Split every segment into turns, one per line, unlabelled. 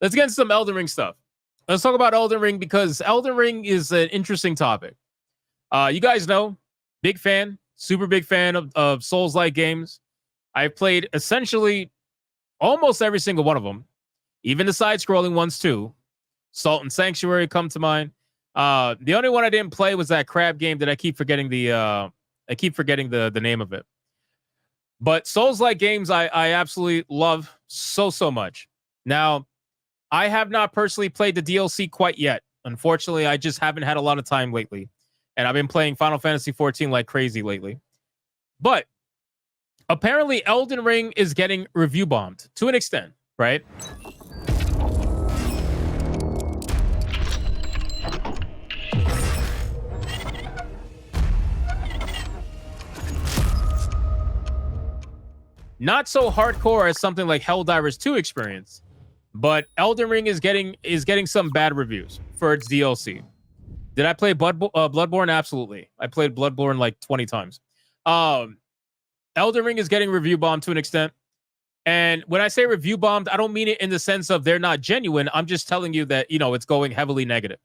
let's get into some Elden Ring stuff. Let's talk about Elden Ring because Elden Ring is an interesting topic. You guys know, big fan, super big fan of Souls-like games. I've played essentially almost every single one of them, even the side-scrolling ones too. Salt and Sanctuary come to mind. The only one I didn't play was that crab game that I keep forgetting the name of it. But Souls-like games I absolutely love so much. Now, I have not personally played the DLC quite yet. Unfortunately, I just haven't had a lot of time lately. And I've been playing Final Fantasy XIV like crazy lately. But apparently Elden Ring is getting review bombed to an extent, right? Not so hardcore as something like Helldivers 2 experience, but Elden Ring is getting some bad reviews for its DLC. Did I play Bloodborne? Absolutely. I played Bloodborne like 20 times. Elden Ring is getting review bombed to an extent. And when I say review bombed, I don't mean it in the sense of they're not genuine. I'm just telling you that, it's going heavily negative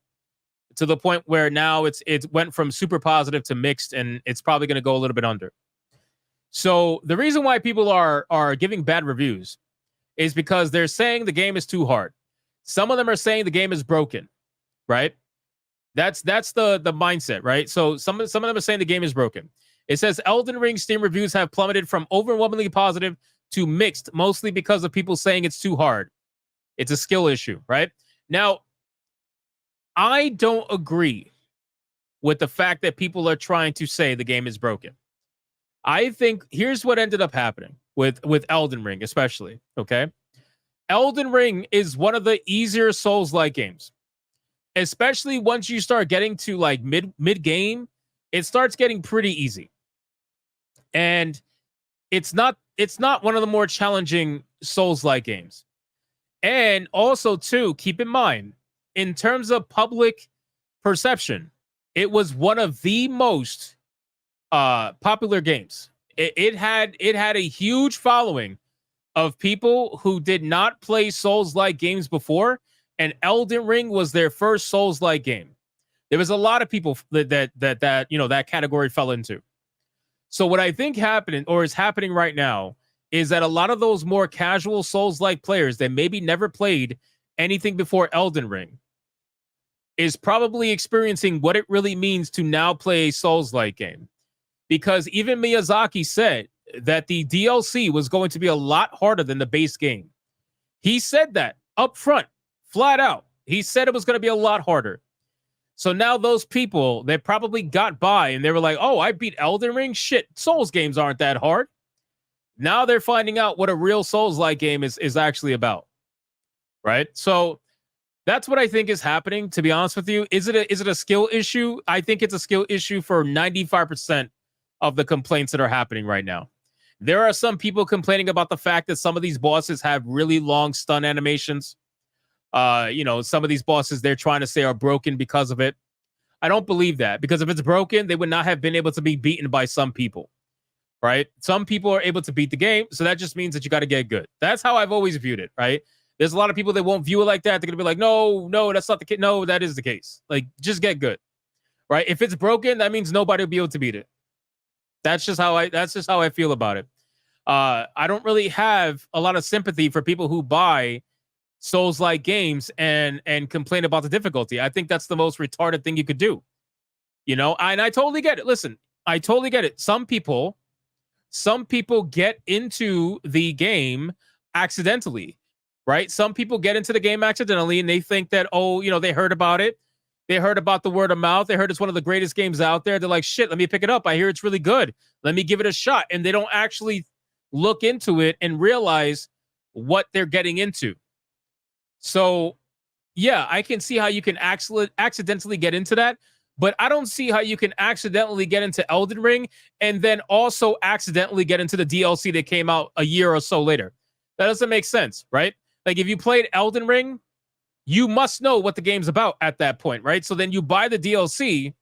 to the point where now it went from super positive to mixed, and it's probably going to go a little bit under. So the reason why people are giving bad reviews is because they're saying the game is too hard. Some of them are saying the game is broken, right? That's the mindset, right? So some of them are saying the game is broken. It says Elden Ring Steam reviews have plummeted from overwhelmingly positive to mixed, mostly because of people saying it's too hard. It's a skill issue, right? Now, I don't agree with the fact that people are trying to say the game is broken. I think here's what ended up happening with Elden Ring, especially, okay? Elden Ring is one of the easier Souls-like games. Especially once you start getting to like mid-game, it starts getting pretty easy. And it's not one of the more challenging Souls-like games. And also, too, keep in mind, in terms of public perception, it was one of the most popular games. It had a huge following of people who did not play Souls-like games before, and Elden Ring was their first Souls-like game. There was a lot of people that category fell into. So what I think happened, or is happening right now, is that a lot of those more casual Souls-like players that maybe never played anything before Elden Ring is probably experiencing what it really means to now play a Souls-like game. Because even Miyazaki said that the DLC was going to be a lot harder than the base game. He said that up front, flat out. He said it was going to be a lot harder. So now those people, they probably got by and they were like, oh, I beat Elden Ring? Shit, Souls games aren't that hard. Now they're finding out what a real Souls-like game is actually about. Right? So that's what I think is happening, to be honest with you. Is it a skill issue? I think it's a skill issue for 95% of the complaints that are happening right now. There are some people complaining about the fact that some of these bosses have really long stun animations. Some of these bosses they're trying to say are broken because of it. I don't believe that, because if it's broken, they would not have been able to be beaten by some people, right? Some people are able to beat the game, so that just means that you got to get good. That's how I've always viewed it, right? There's a lot of people that won't view it like that. They're going to be like, no, that's not the case. No, that is the case. Like, just get good, right? If it's broken, that means nobody will be able to beat it. That's just how I feel about it. I don't really have a lot of sympathy for people who buy Souls-like games and complain about the difficulty. I think that's the most retarded thing you could do. And I totally get it. Listen, I totally get it. Some people get into the game accidentally, right? Some people get into the game accidentally and they think that, they heard about it. They heard about the word of mouth. They heard it's one of the greatest games out there. They're like, shit, let me pick it up. I hear it's really good. Let me give it a shot. And they don't actually look into it and realize what they're getting into. So, yeah, I can see how you can accidentally get into that, but I don't see how you can accidentally get into Elden Ring and then also accidentally get into the DLC that came out a year or so later. That doesn't make sense, right? Like, if you played Elden Ring, you must know what the game's about at that point, right? So then you buy the DLC,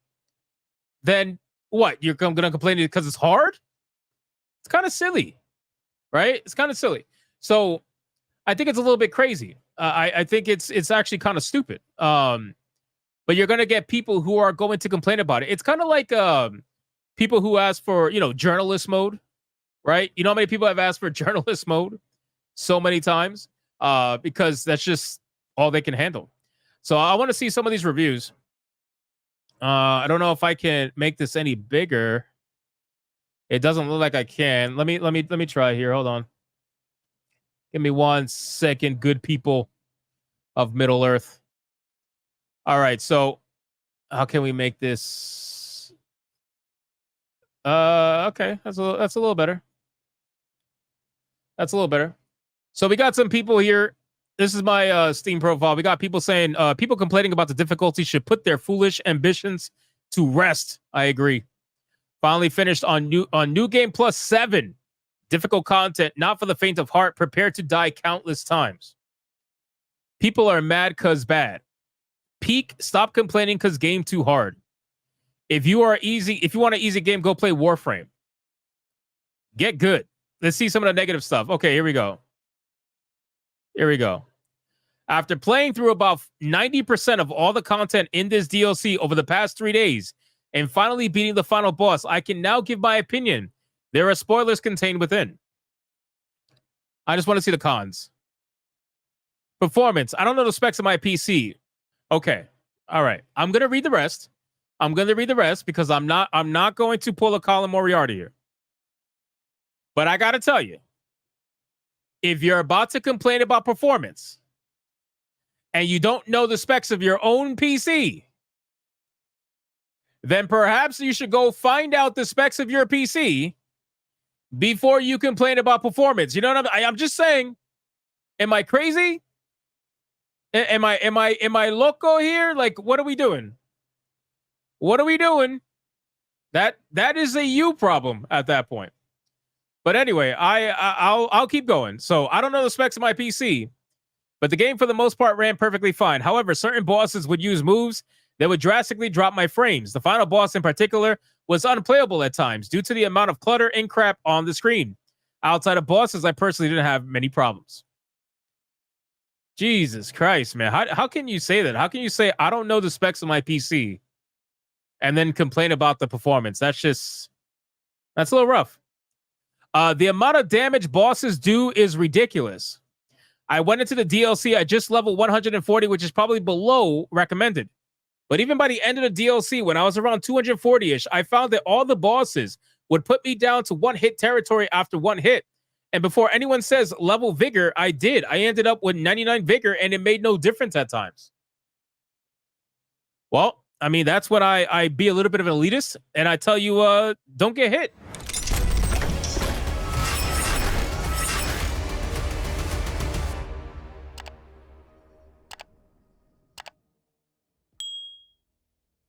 then what? You're going to complain because it's hard? It's kind of silly, right? It's kind of silly. So I think it's a little bit crazy. I think it's actually kind of stupid. But you're gonna get people who are going to complain about it. It's kind of like people who ask for journalist mode, right? You know how many people have asked for journalist mode so many times because that's just all they can handle. So I want to see some of these reviews. I don't know if I can make this any bigger. It doesn't look like I can. Let me try here. Hold on. Give me 1 second, good people of Middle Earth. All right, so how can we make this? Okay, that's a little better. That's a little better. So we got some people here. This is my Steam profile. We got people saying people complaining about the difficulty should put their foolish ambitions to rest. I agree. Finally finished on New Game Plus 7. Difficult content, not for the faint of heart. Prepared to die countless times. People are mad cause bad. Peak, stop complaining cause game too hard. If you want an easy game, go play Warframe. Get good. Let's see some of the negative stuff. Okay, here we go. After playing through about 90% of all the content in this DLC over the past 3 days and finally beating the final boss, I can now give my opinion. There are spoilers contained within. I just want to see the cons. Performance. I don't know the specs of my PC. Okay. All right. I'm going to read the rest. Because I'm not going to pull a Colin Moriarty here. But I got to tell you, if you're about to complain about performance and you don't know the specs of your own PC, then perhaps you should go find out the specs of your PC before you complain about performance. You know what I'm just saying? Am I crazy? Am I loco here? Like, what are we doing? That is a you problem at that point. But anyway, I'll keep going. So I don't know the specs of my PC, but the game for the most part ran perfectly fine. However, certain bosses would use moves that would drastically drop my frames. The final boss in particular was unplayable at times due to the amount of clutter and crap on the screen. Outside of bosses, I personally didn't have many problems. Jesus Christ, man. How can you say that? How can you say, I don't know the specs of my PC and then complain about the performance? That's a little rough. The amount of damage bosses do is ridiculous. I went into the DLC, I just leveled 140, which is probably below recommended. But even by the end of the DLC, when I was around 240-ish, I found that all the bosses would put me down to one-hit territory after one hit. And before anyone says level vigor, I did. I ended up with 99 vigor, and it made no difference at times. Well, I mean, that's when I be a little bit of an elitist, and I tell you, don't get hit.